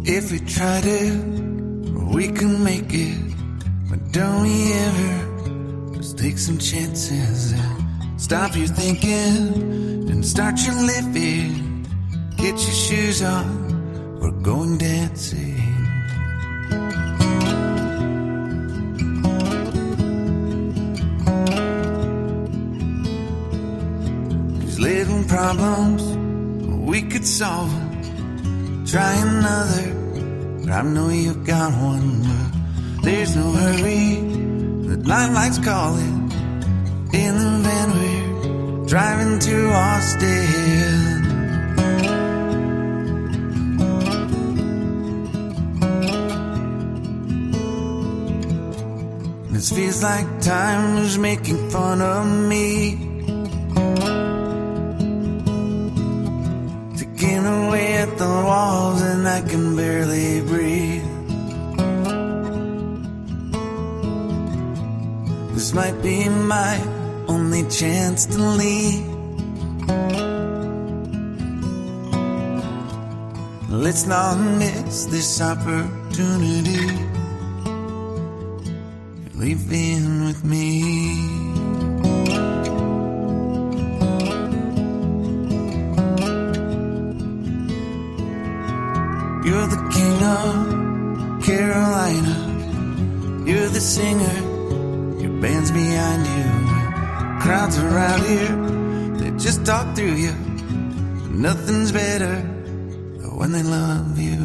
If we tried it, we can make it. But don't we ever just take some chances and stop your thinking and start your living. Get your shoes on, we're going dancing. These little problems, we could solve them. Try another, but I know you've got one. But there's no hurry, the nightlight's calling. In the van we're driving to Austin. This feels like time is making fun of me, taking away at the walls and I can barely breathe. This might be my only chance to leave. Let's not miss this opportunity. Leaving with me. You're the king of Carolina. You're the singer, your band's behind you. Crowds around here, they just talk through you. Nothing's better than when they love you.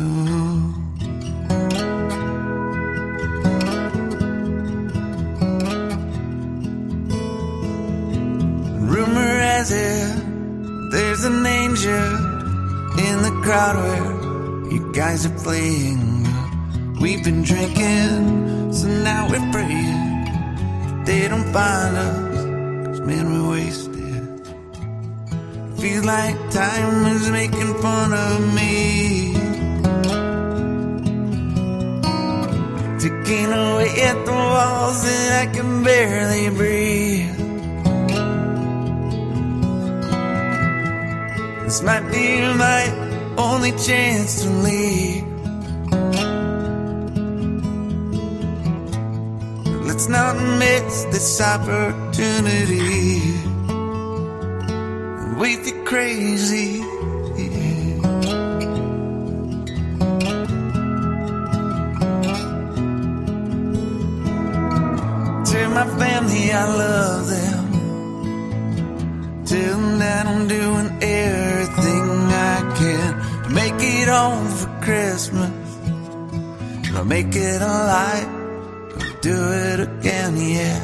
Rumor has it, there's an angel in the crowd where you guys are playing. We've been drinking, so now we're praying they don't find us, 'cause man, we're wasted. Feels like time is making fun of me, taking away at the walls and I can barely breathe. This might be my only chance to leave. Let's not miss this opportunity. We feel crazy. Tell my family I love them. Tell them that I'm doing everything I can to make it home for Christmas. I'll make it alive, I'll do it again, yeah.